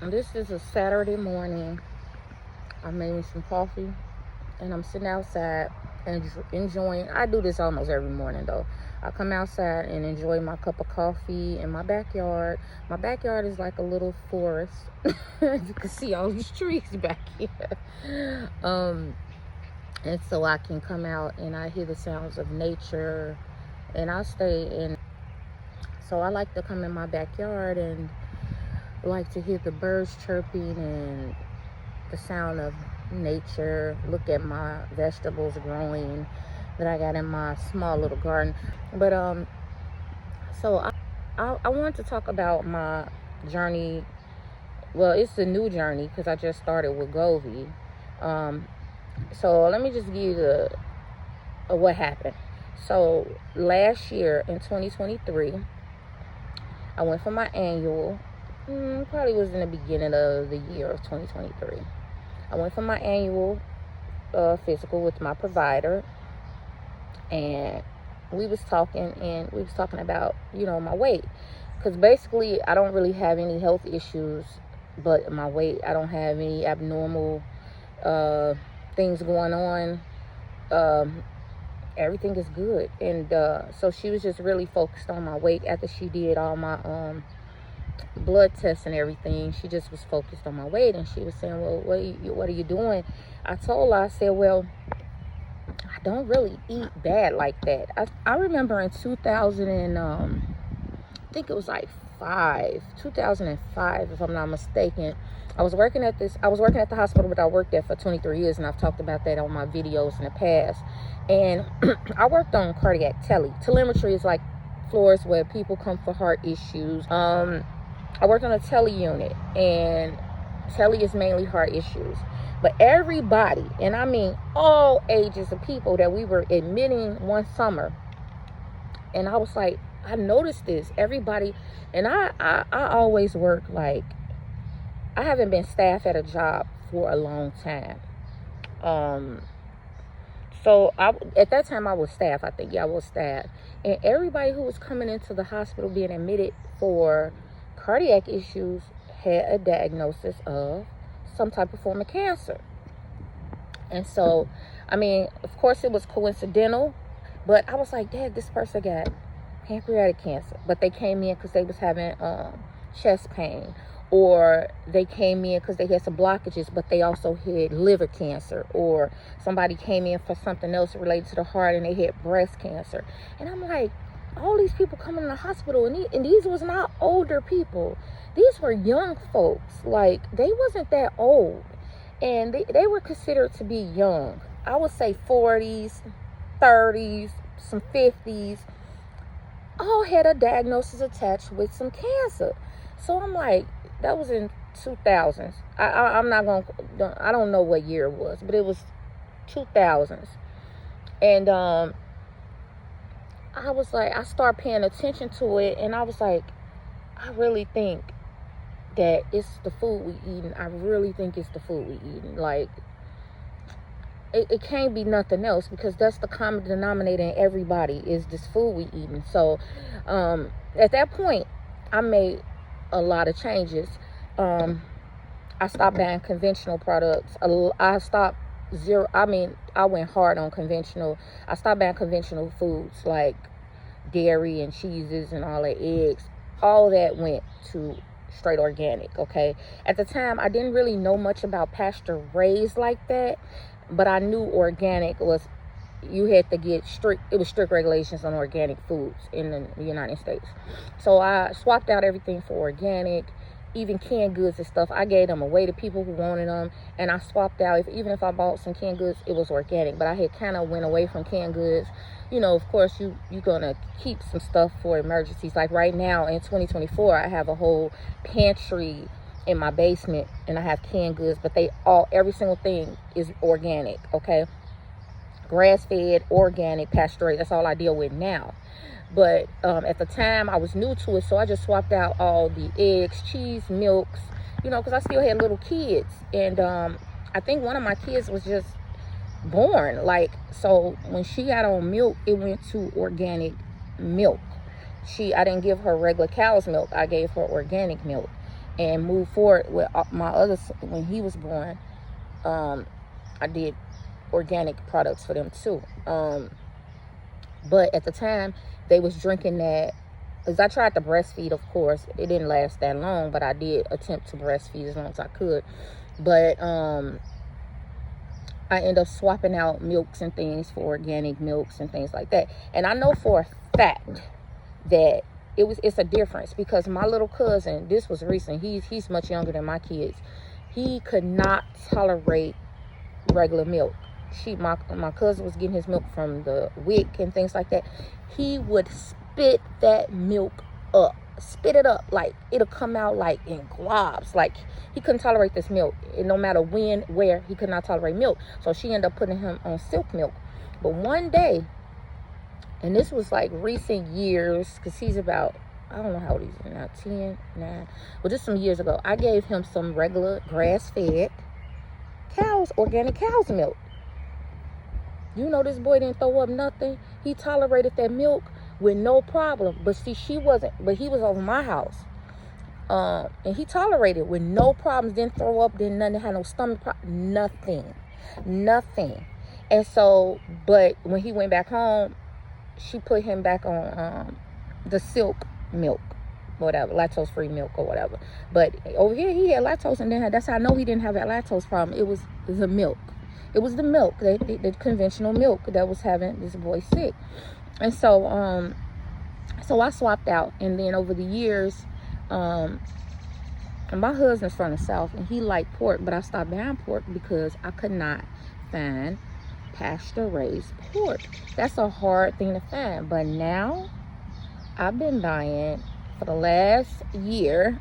This is a Saturday morning. I made me some coffee and I'm sitting outside and enjoying. I do this almost every morning though. I come outside and enjoy my cup of coffee in my backyard. My backyard is like a little forest. You can see all these trees back here. And so I can come out and I hear the sounds of nature, and I stay in. So I like to come in my backyard and like to hear the birds chirping and the sound of nature, look at my vegetables growing that I got in my small little garden. But so I want to talk about my journey. Well, it's a new journey because I just started with Wegovy. So let me just give you the what happened. So last year in 2023, I went for my annual. Probably was in the beginning of the year of 2023. I went for my annual physical with my provider, and we was talking about, my weight, because basically I don't really have any health issues, but my weight, I don't have any abnormal things going on. Everything is good, and so she was just really focused on my weight. After she did all my blood tests and everything, she just was focused on my weight, and she was saying, well, what are you doing? I told her, I said, well, I don't really eat bad like that. I remember in 2000 and I think it was like 2005, if I'm not mistaken. I was working at the hospital that I worked at for 23 years, and I've talked about that on my videos in the past. And I worked on cardiac telemetry. Is like floors where people come for heart issues. I worked on a tele unit, and tele is mainly heart issues. But everybody, and I mean all ages of people that we were admitting one summer, and I was like, I noticed this. Everybody, and I always work like, I haven't been staff at a job for a long time. So at that time I was staff, I think. Yeah, I was staff. And everybody who was coming into the hospital being admitted for cardiac issues had a diagnosis of some type of form of cancer. And so, I mean, of course it was coincidental, but I was like, Dad, this person got pancreatic cancer. But they came in because they was having chest pain, or they came in because they had some blockages, but they also had liver cancer, or somebody came in for something else related to the heart and they had breast cancer. And I'm like, all these people coming in the hospital, and these was not older people. These were young folks. Like, they wasn't that old, and they were considered to be young. I would say 40s, 30s, some 50s, all had a diagnosis attached with some cancer. So I'm like, that was in 2000s. I don't know what year it was, but it was 2000s. And I was like, I started paying attention to it, and I was like, I really think that it's the food we eating. I really think it's the food we eating. Like, it can't be nothing else, because that's the common denominator in everybody is this food we eating. So at that point, I made a lot of changes. I stopped buying conventional products. I went hard on conventional. I stopped buying conventional foods like dairy and cheeses and all that, eggs. All that went to straight organic, okay? At the time, I didn't really know much about pasture raised like that, but I knew organic was, you had to get strict regulations on organic foods in the United States. So I swapped out everything for organic. Even canned goods and stuff, I gave them away to people who wanted them, and I swapped out. Even if I bought some canned goods, it was organic. But I had kind of went away from canned goods. Of course, you're gonna keep some stuff for emergencies. Like right now in 2024, I have a whole pantry in my basement, and I have canned goods, but every single thing is organic, okay? Grass-fed, organic, pasture. That's all I deal with now. But at the time, I was new to it, so I just swapped out all the eggs, cheese, milks, because I still had little kids. And I think one of my kids was just born. Like, so when she got on milk, it went to organic milk. I didn't give her regular cow's milk. I gave her organic milk. and move forward with my other, when he was born, I did organic products for them too. But at the time, they was drinking that, because I tried to breastfeed, of course. It didn't last that long, but I did attempt to breastfeed as long as I could. But I end up swapping out milks and things for organic milks and things like that. And I know for a fact that it's a difference, because my little cousin, this was recent, he's much younger than my kids. He could not tolerate regular milk. My cousin was getting his milk from the WIC and things like that. He would spit that milk up, spit it up, like it'll come out like in globs. Like he couldn't tolerate this milk, and no matter when, where, he could not tolerate milk. So she ended up putting him on silk milk. But one day, and this was like recent years, because he's about, I don't know how old he's now, 10, 9. Well, just some years ago, I gave him some regular grass-fed organic cow's milk. You know, this boy didn't throw up nothing. He tolerated that milk with no problem. But see, he was over my house. And he tolerated it with no problems. Didn't throw up, didn't nothing, had no stomach problem, nothing. And so, but when he went back home, she put him back on the silk milk, whatever, lactose-free milk or whatever. But over here, he had lactose, and then that's how I know he didn't have that lactose problem. It was the milk. It was the milk, the conventional milk, that was having this boy sick. And so, so I swapped out. And then over the years, and my husband's from the South, and he liked pork, but I stopped buying pork because I could not find pasture-raised pork. That's a hard thing to find. But now, I've been buying, for the last year,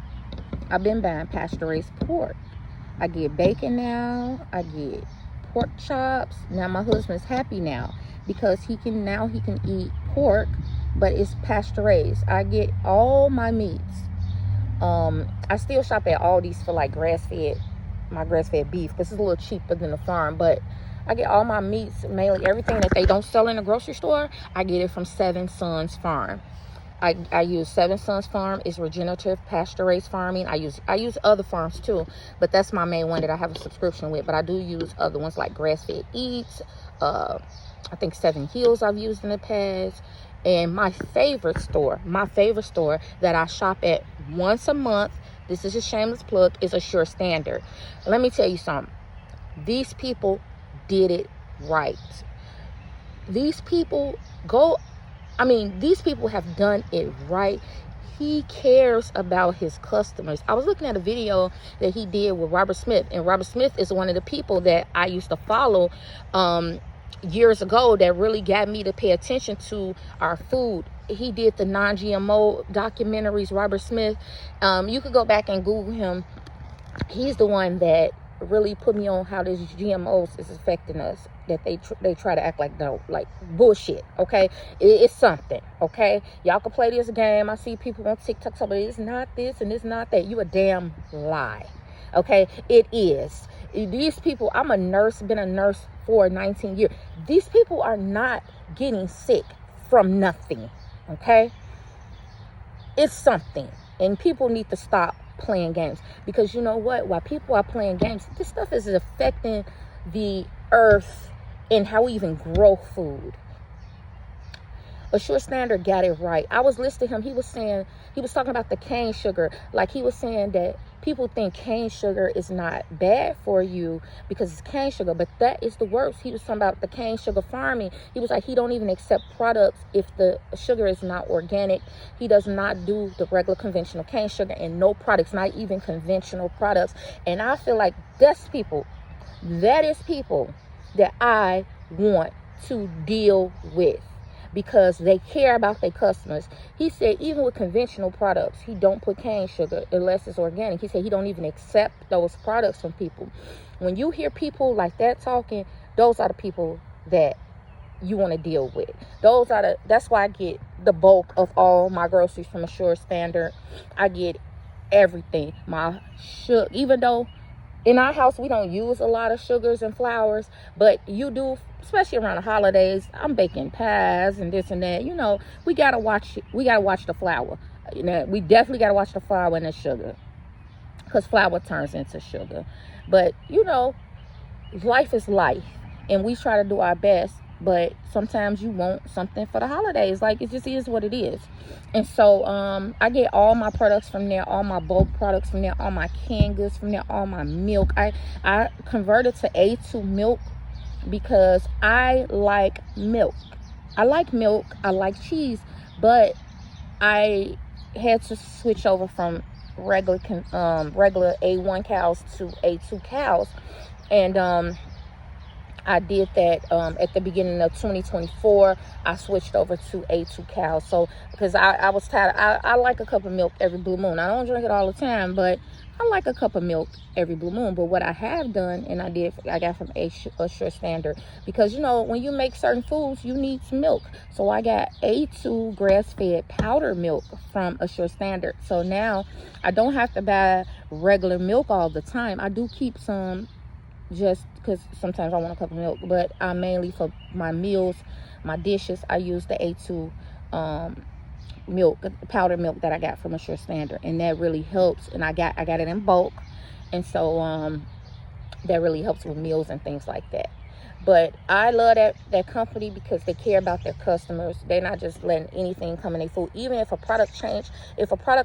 I've been buying pasture-raised pork. I get bacon now. I get pork chops. Now my husband's happy now, because he can eat pork, but it's pasture raised. I get all my meats. I still shop at Aldi's for like my grass-fed beef, because it's a little cheaper than the farm. But I get all my meats, mainly everything that they don't sell in the grocery store, I get it from Seven Sons Farm. I use Seven Sons Farm. It's regenerative pasture raised farming. I use other farms too, but that's my main one that I have a subscription with. But I do use other ones like Grass Fed Eats. I think Seven Hills I've used in the past. And my favorite store that I shop at once a month, this is a shameless plug, is Azure Standard. Let me tell you something. These people did it right. These people have done it right. He cares about his customers. I was looking at a video that he did with Robert Smith, and Robert Smith is one of the people that I used to follow years ago, that really got me to pay attention to our food. He did the non-GMO documentaries, Robert Smith. You could go back and Google him. He's the one that really put me on how this GMOs is affecting us, that they try to act like bullshit. Okay, it's something. Okay, y'all can play this game. I see people on TikTok saying it's not this and it's not that. You a damn lie. Okay, it is. These people, I'm a nurse, been a nurse for 19 years. These people are not getting sick from nothing. Okay, it's something, and people need to stop playing games, because you know what, while people are playing games, this stuff is affecting the earth and how we even grow food. Azure Standard got it right. I was listening to him. He was talking about the cane sugar. Like, he was saying that people think cane sugar is not bad for you because it's cane sugar, but that is the worst. He was talking about the cane sugar farming. He was like, he don't even accept products if the sugar is not organic. He does not do the regular conventional cane sugar, and no products, not even conventional products. And I feel like that is people that I want to deal with, because they care about their customers. He said even with conventional products, he don't put cane sugar unless it's organic. He said he don't even accept those products from people. When you hear people like that talking, those are the people that you want to deal with. That's why I get the bulk of all my groceries from Azure Standard. I get everything. My sugar, even though in our house we don't use a lot of sugars and flours, but you do, especially around the holidays. I'm baking pies and this and that. You know, we gotta watch the flour. You know, we definitely gotta watch the flour and the sugar. because flour turns into sugar. But you know, life is life, and we try to do our best, but sometimes you want something for the holidays. Like, it just is what it is. And so I get all my products from there, all my bulk products from there, all my canned goods from there, all my milk. I converted to A2 milk because I like milk. I like milk, I like cheese, but I had to switch over from regular A1 cows to A2 cows. And I did that at the beginning of 2024. I switched over to A2 cows. So, because I was tired. I like a cup of milk every blue moon. I don't drink it all the time, but I like a cup of milk every blue moon. But what I have done, and I got from Azure Standard, because you know, when you make certain foods, you need some milk. So I got A2 grass-fed powder milk from Azure Standard. So now I don't have to buy regular milk all the time. I do keep some, just because sometimes I want a cup of milk, but I mainly, for my meals, my dishes, I use the A2 milk, powder milk that I got from Azure Standard, and that really helps. And I got it in bulk, and so that really helps with meals and things like that. But I love that company because they care about their customers. They're not just letting anything come in their food. Even if a product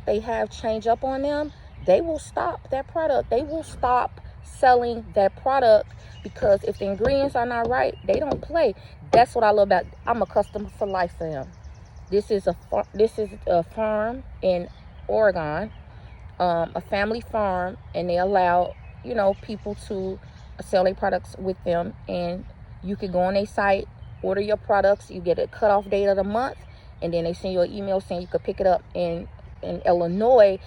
they have change up on them, they will stop that product. They will stop selling that product, because if the ingredients are not right, they don't play. That's what I love about. I'm a customer for life for them. This is a farm in Oregon, a family farm, and they allow, you know, people to sell their products with them. And you can go on their site, order your products. You get a cutoff date of the month, and then they send you an email saying you could pick it up in Illinois.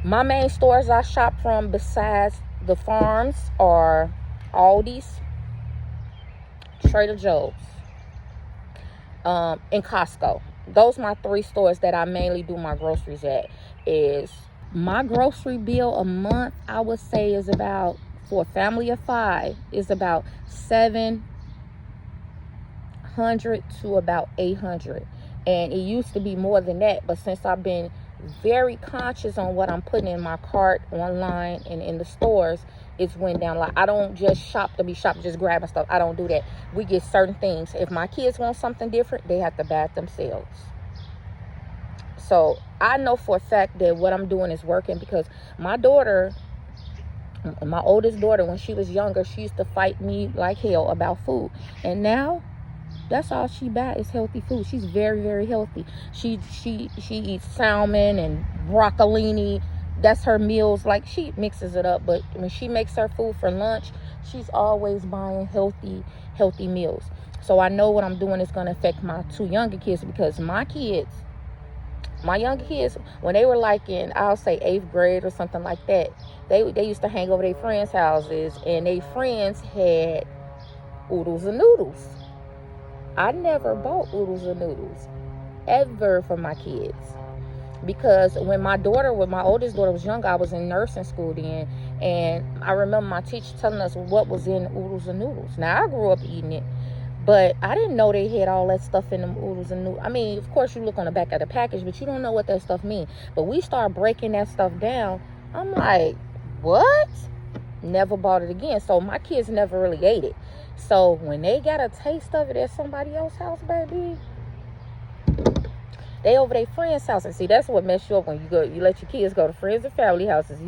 My main stores I shop from, besides the farms, are Aldi's, Trader Joe's, and Costco. Those are my 3 stores that I mainly do my groceries at. Is my grocery bill a month, I would say, is about, for a family of 5, is about $700 to about $800. And it used to be more than that, but since I've been very conscious on what I'm putting in my cart online and in the stores, it's went down. Like, I don't just shop to be shopping, just grabbing stuff. I don't do that. We get certain things. If my kids want something different, they have to buy it themselves. So I know for a fact that what I'm doing is working, because my oldest daughter, when she was younger, she used to fight me like hell about food. And now, that's all she buys is healthy food. She's very, very healthy. She eats salmon and broccolini. That's her meals. Like, she mixes it up, but when she makes her food for lunch, she's always buying healthy meals. So I know what I'm doing is going to affect my 2 younger kids, because my younger kids, when they were like in, I'll say 8th grade or something like that, they used to hang over their friends' houses, and their friends had oodles and noodles. I never bought oodles and noodles ever for my kids, because when my oldest daughter was younger, I was in nursing school then, and I remember my teacher telling us what was in oodles and noodles. Now, I grew up eating it, but I didn't know they had all that stuff in them oodles and noodles. I mean, of course, you look on the back of the package, but you don't know what that stuff means. But we start breaking that stuff down. I'm like, what? Never bought it again. So my kids never really ate it. So when they got a taste of it at somebody else's house, baby, they over their friends' house. And see, that's what mess you up when you let your kids go to friends and family houses.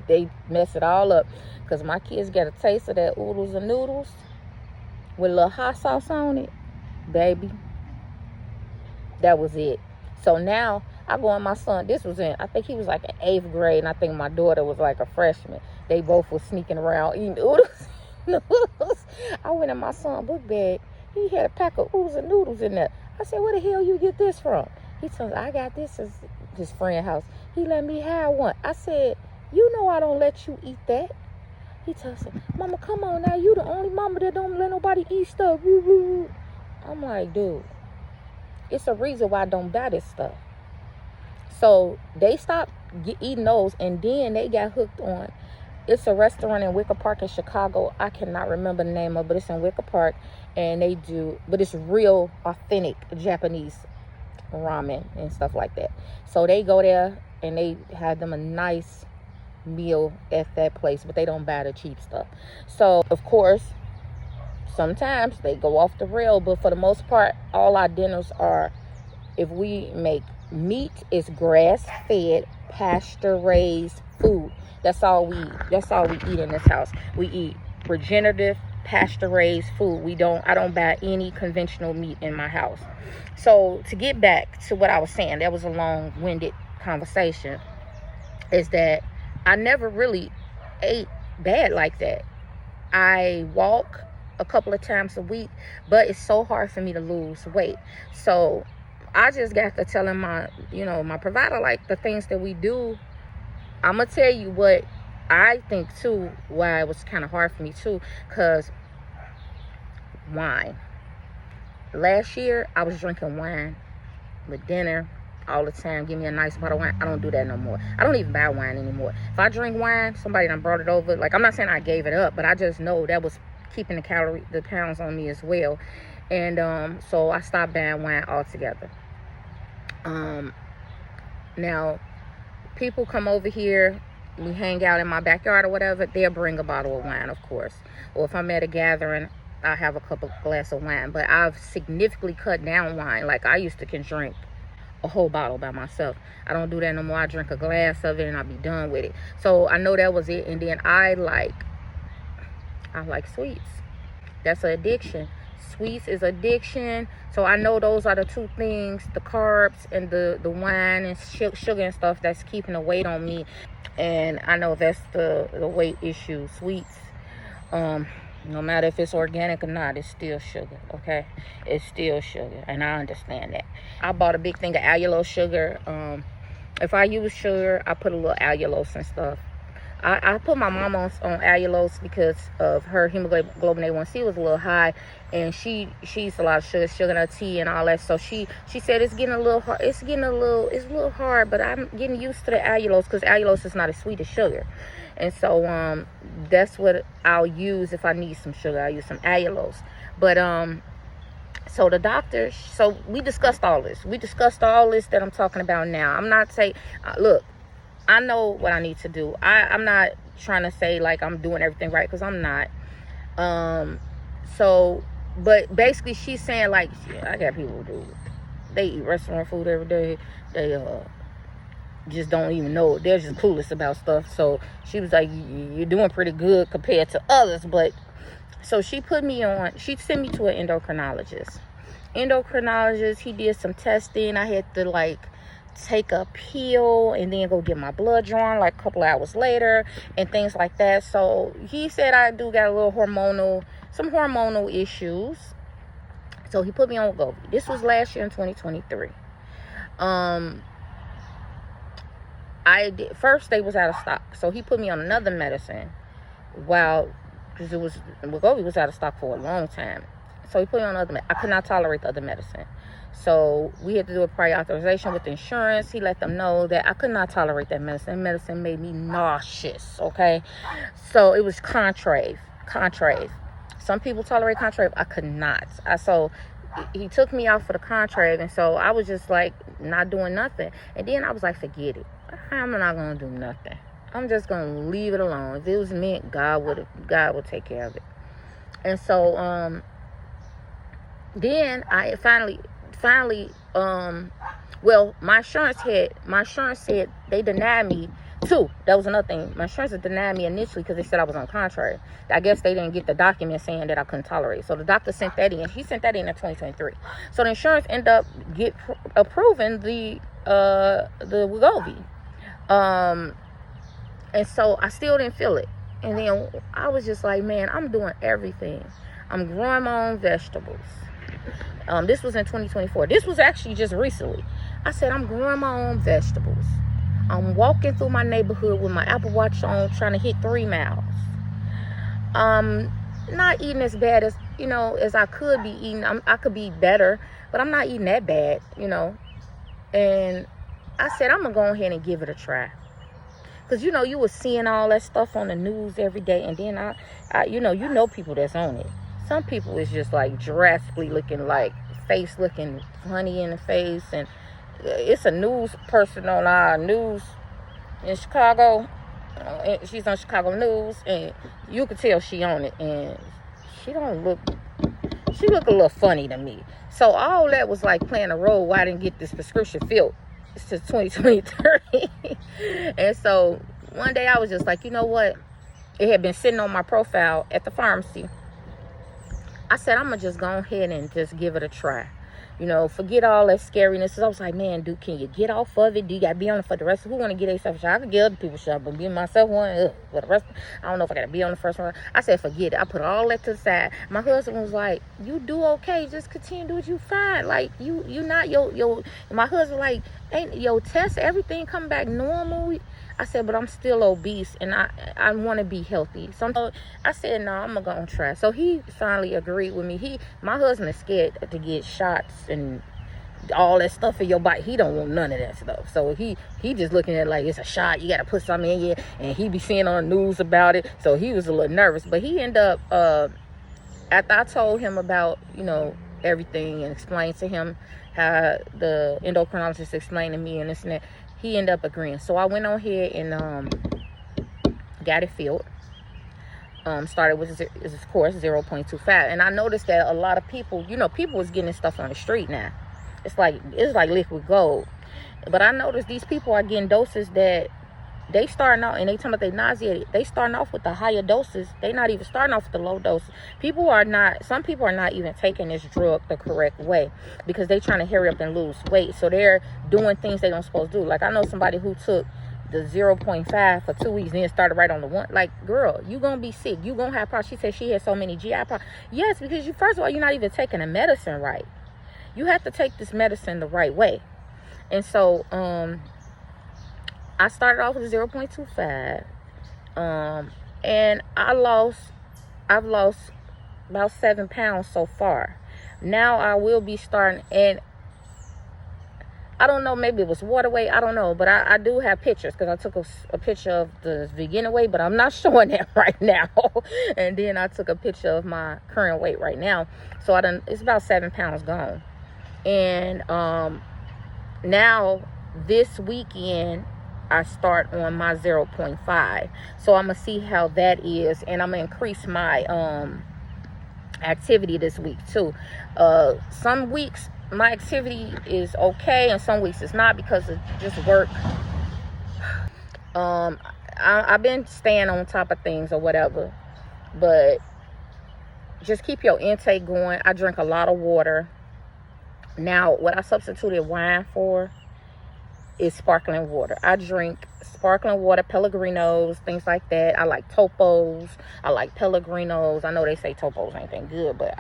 They mess it all up. Because my kids got a taste of that oodles and noodles with a little hot sauce on it, baby. That was it. So now I go on my son. This was I think he was like in 8th grade, and I think my daughter was like a freshman. They both were sneaking around eating oodles. I went in my son's book bag. He had a pack of oodles and noodles in there. I said, "Where the hell you get this from?" He told me, "I got this at his friend's house. He let me have one." I said, "You know I don't let you eat that." He tells me, "Mama, come on now. You the only mama that don't let nobody eat stuff." I'm like, dude, it's a reason why I don't buy this stuff. So they stopped eating those, and then they got hooked on. It's a restaurant in Wicker Park in Chicago. I cannot remember the name of it, but it's in Wicker Park, and but it's real authentic Japanese ramen and stuff like that. So they go there, and they have them a nice meal at that place, but they don't buy the cheap stuff. So of course, sometimes they go off the rail, but for the most part, all our dinners are, if we make meat, it's grass-fed, pasture-raised food. That's all we eat. That's all we eat in this house. We eat regenerative, pasture-raised food. I don't buy any conventional meat in my house. So to get back to what I was saying, that was a long-winded conversation, is that I never really ate bad like that. I walk a couple of times a week, but it's so hard for me to lose weight. So I just got to telling my provider, like, the things that we do. I'm gonna tell you what I think too, why it was kind of hard for me too, because wine. Last year I was drinking wine with dinner all the time. Give me a nice bottle of wine. I don't do that no more. I don't even buy wine anymore. If I drink wine, somebody done brought it over. Like, I'm not saying I gave it up, but I just know that was keeping the pounds on me as well. And so I stopped buying wine altogether. Now people come over here, we hang out in my backyard or whatever, they'll bring a bottle of wine, of course. Or if I'm at a gathering, I'll have a couple glass of wine. But I've significantly cut down wine. Like, I used to can drink a whole bottle by myself. I don't do that no more. I drink a glass of it and I'll be done with it. So I know that was it. And then I like sweets. That's an addiction. Sweets is addiction. So I know those are the two things, the carbs and the wine and sugar and stuff, that's keeping the weight on me. And I know that's the weight issue. Sweets, no matter if it's organic or not, it's still sugar, okay? It's still sugar, and I understand that. I bought a big thing of allulose sugar. If I use sugar, I put a little allulose and stuff. I put my mom on allulose because of her hemoglobin A1C was a little high, and she eats a lot of sugar in her tea and all that. So she said it's getting a little hard. It's a little hard, but I'm getting used to the allulose because allulose is not as sweet as sugar. And so that's what I'll use if I need some sugar. I'll use some allulose. But so the doctor, so we discussed all this. We discussed all this that I'm talking about now. I'm not saying, look, I know what I need to do. I'm not trying to say like I'm doing everything right, because I'm not. So, but basically she's saying, like, I got people who they eat restaurant food every day. They just don't even know. They're just clueless about stuff. So she was like, you're doing pretty good compared to others. But so she sent me to an endocrinologist. He did some testing. I had to like take a pill and then go get my blood drawn like a couple hours later and things like that. So he said I do got a little some hormonal issues. So he put me on Wegovy. This was last year in 2023. First they was out of stock, so he put me on another medicine because Wegovy was out of stock for a long time. So he put me on another I could not tolerate the other medicine. So we had to do a prior authorization with insurance. He let them know that I could not tolerate that medicine. That medicine made me nauseous, okay? So it was Contrave. Some people tolerate Contrave. I could not. So he took me out for the Contrave, and so I was just like not doing nothing. And then I was like, forget it. I'm not going to do nothing. I'm just going to leave it alone. If it was meant, God would take care of it. And so then I finally my insurance said they denied me too. That was another thing. My insurance denied me initially because they said I was on contrary. I guess they didn't get the document saying that I couldn't tolerate it. So the doctor sent that in. He sent that in 2023. So the insurance ended up approving the Wegovy. And so I still didn't feel it. And then I was just like, man, I'm doing everything. I'm growing my own vegetables. This was in 2024. This was actually just recently. I said, I'm growing my own vegetables. I'm walking through my neighborhood with my Apple Watch on, trying to hit 3 miles. Not eating as bad as, as I could be eating. I could be better, but I'm not eating that bad, And I said, I'm going to go ahead and give it a try. Because, you were seeing all that stuff on the news every day. And then, I people that's on it. Some people is just like drastically looking like face looking funny in the face. And it's a news person on our news in Chicago. She's on Chicago News, and you could tell she on it, and she look a little funny to me. So all that was like playing a role why I didn't get this prescription filled. It's to 2023. And so one day I was just like, you know what? It had been sitting on my profile at the pharmacy. I said, I'm going to just go ahead and just give it a try. You know, forget all that scariness. So I was like, man, dude, can you get off of it? Do you got to be on it for the rest? Who want to get themselves a shot? I could get other people a shot, but being myself one, for the rest, I don't know if I got to be on the first one. I said, forget it. I put all that to the side. My husband was like, you do okay. Just continue to do what you find. Like, you not my husband like, ain't your test, everything come back normal. I said, but I'm still obese, and I want to be healthy. So I said, no, I'm going to go and try. So he finally agreed with me. My husband is scared to get shots and all that stuff in your body. He don't want none of that stuff. So he just looking at it like it's a shot. You got to put something in you. And he be seeing on the news about it. So he was a little nervous. But he ended up, after I told him about, you know, everything and explained to him how the endocrinologist explained to me and this and that, he ended up agreeing. So I went on here and got it filled. Started with, of course, 0.25. And I noticed that a lot of people, you know, people was getting stuff on the street now. It's like liquid gold. But I noticed these people are getting doses that they starting out, and they talking about they nauseated. They starting off with the higher doses. They not even starting off with the low doses. Some people are not even taking this drug the correct way because they trying to hurry up and lose weight. So they're doing things they don't supposed to do. Like I know somebody who took the 0.5 for 2 weeks and then started right on the 1. Like, girl, you gonna be sick. You gonna have problems. She said she had so many GI problems. Yes, because first of all, you're not even taking the medicine right. You have to take this medicine the right way. And so, I started off with 0.25, and I've lost about 7 pounds so far. Now I will be starting, and I don't know, maybe it was water weight, I don't know, but I do have pictures because I took a picture of the beginning weight, but I'm not showing that right now. And then I took a picture of my current weight right now, so it's about 7 pounds gone. And now this weekend I start on my 0.5. So I'm going to see how that is. And I'm going to increase my activity this week too. Some weeks my activity is okay and some weeks it's not because of just work. I've been staying on top of things or whatever. But just keep your intake going. I drink a lot of water. Now, what I substituted wine for is sparkling water. I drink sparkling water, Pellegrinos, things like that. I like Topos. I like Pellegrinos. I know they say Topos ain't that good, but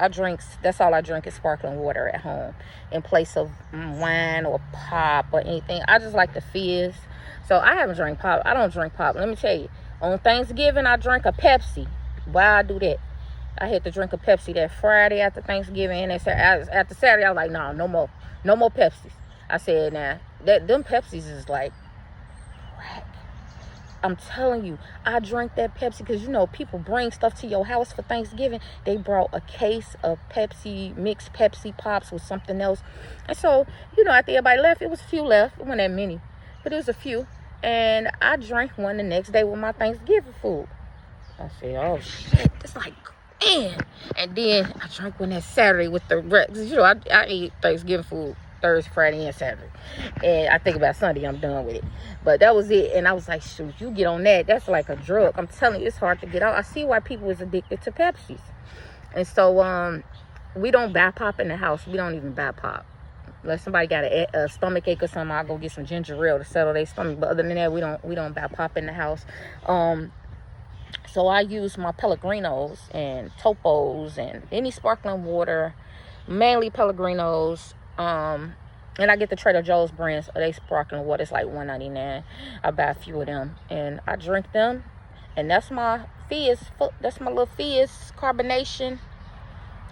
that's all I drink is sparkling water at home in place of wine or pop or anything. I just like the fizz. So I haven't drank pop. I don't drink pop. Let me tell you, on Thanksgiving, I drank a Pepsi. Why I do that? I had to drink a Pepsi that Friday after Thanksgiving, and after Saturday, I was like, no more Pepsis. I said, nah, them Pepsis is like crack. I'm telling you, I drank that Pepsi because, you know, people bring stuff to your house for Thanksgiving. They brought a case of Pepsi, mixed Pepsi Pops with something else. And so, you know, after everybody left, it was a few left. It wasn't that many, but it was a few. And I drank one the next day with my Thanksgiving food. I said, oh, shit, it's like, man. And then I drank one that Saturday with the rest. You know, I eat Thanksgiving food Thursday, Friday, and Saturday. And I think about Sunday, I'm done with it. But that was it. And I was like, shoot, you get on that. That's like a drug. I'm telling you, it's hard to get out. I see why people is addicted to Pepsis. And so we don't buy pop in the house. We don't even buy pop. Unless somebody got a stomach ache or something, I'll go get some ginger ale to settle their stomach. But other than that, we don't buy pop in the house. So I use my Pellegrinos and Topos and any sparkling water, mainly Pellegrinos. And I get the Trader Joe's brands of they sparkling water. It's like $1.99. I buy a few of them and I drink them. And that's my fizz. That's my little fizz carbonation.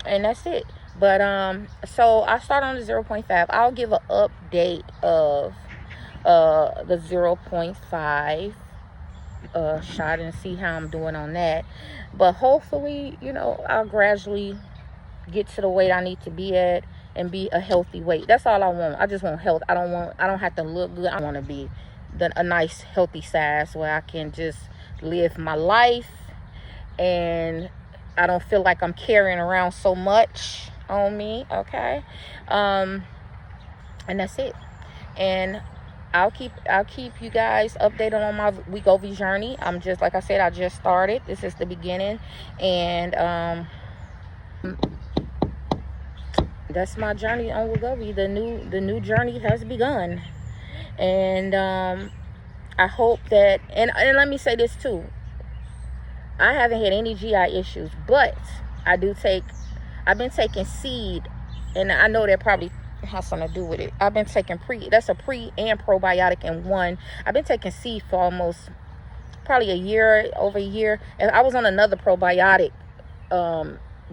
And that's it. But so I start on the 0.5. I'll give an update of the 0.5 shot and see how I'm doing on that. But hopefully, you know, I'll gradually get to the weight I need to be at and be a healthy weight. That's all I want. I just want health. I don't have to look good. I want to be a nice healthy size where I can just live my life and I don't feel like I'm carrying around so much on me. Okay. And that's it. And I'll keep you guys updated on my Wegovy journey. I'm just, like I said, I just started. This is the beginning, and that's my journey on Wegovy. The new journey has begun, and I hope that, and let me say this too. I haven't had any GI issues, but I've been taking seed, and I know that probably has something to do with it. I've been taking that's a pre and probiotic in one. I've been taking seed for almost probably over a year, and I was on another probiotic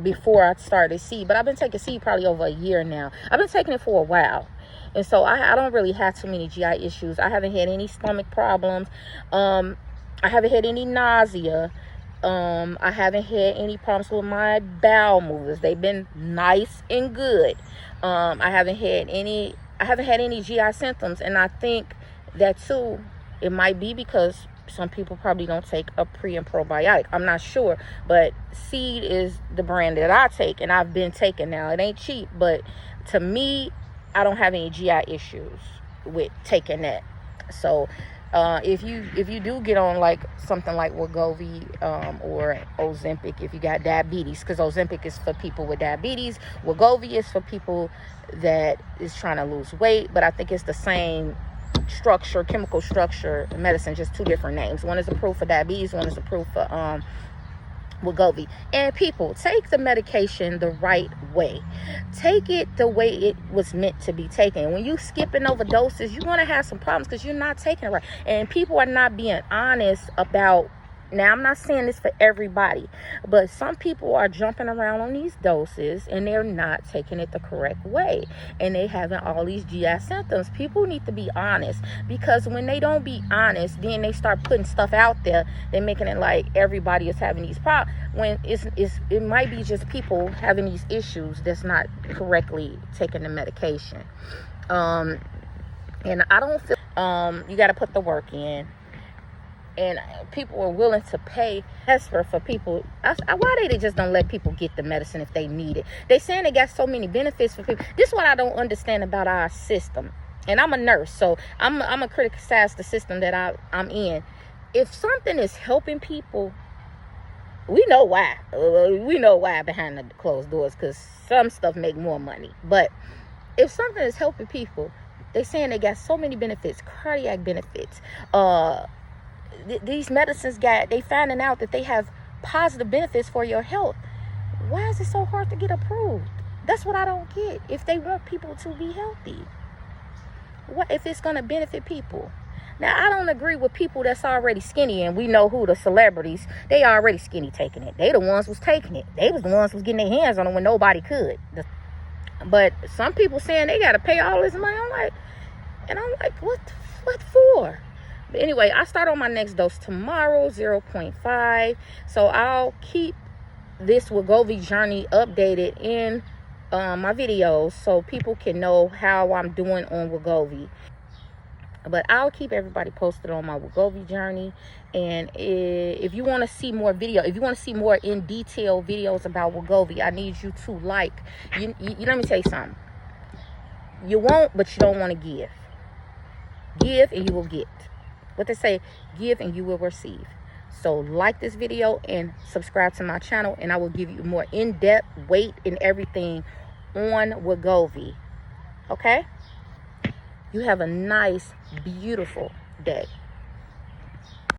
before I started seed, but I've been taking seed probably over a year now. I've been taking it for a while, and so I don't really have too many GI issues. I haven't had any stomach problems. I haven't had any nausea. I haven't had any problems with my bowel movements. They've been nice and good. I haven't had any GI symptoms, and I think that too, it might be because some people probably don't take a pre and probiotic. I'm not sure, but Seed is the brand that I take, and I've been taking now. It ain't cheap, but to me, I don't have any GI issues with taking that. So if you do get on like something like Wegovy or Ozempic, if you got diabetes, because Ozempic is for people with diabetes, Wegovy is for people that is trying to lose weight, but I think it's the same chemical structure medicine, just two different names. One is approved for diabetes, one is approved for Wegovy. And people, take the medication the right way. Take it the way it was meant to be taken. When you skipping over doses, you're going to have some problems because you're not taking it right. And people are not being honest about, now I'm not saying this for everybody, but some people are jumping around on these doses and they're not taking it the correct way, and they having all these GI symptoms. People need to be honest, because when they don't be honest, then they start putting stuff out there. They're making it like everybody is having these problems, when it might be just people having these issues that's not correctly taking the medication. And I don't feel you got to put the work in. And people are willing to pay extra for people. Why they just don't let people get the medicine if they need it? They saying they got so many benefits for people. This is what I don't understand about our system. And I'm a nurse, so I'm a criticize the system that I'm in. If something is helping people, we know why. We know why behind the closed doors, because some stuff make more money. But if something is helping people, they saying they got so many benefits, cardiac benefits, these medicines they finding out that they have positive benefits for your health. Why is it so hard to get approved? That's what I don't get. If they want people to be healthy, what if it's going to benefit people? Now, I don't agree with people that's already skinny, and we know who, the celebrities, they already skinny taking it. They the ones was taking it. They was the ones was getting their hands on it when nobody could. But some people saying they got to pay all this money. I'm like, what for? But anyway, I start on my next dose tomorrow, 0.5. So I'll keep this Wegovy journey updated in my videos so people can know how I'm doing on Wegovy. But I'll keep everybody posted on my Wegovy journey. And if you want to see more if you want to see more in detail videos about Wegovy, I need you to like. You let me tell you something. You won't, but you don't want to give. Give and you will get. What they say, give and you will receive. So like this video and subscribe to my channel, and I will give you more in-depth weight and everything on Wegovy. Okay? You have a nice, beautiful day.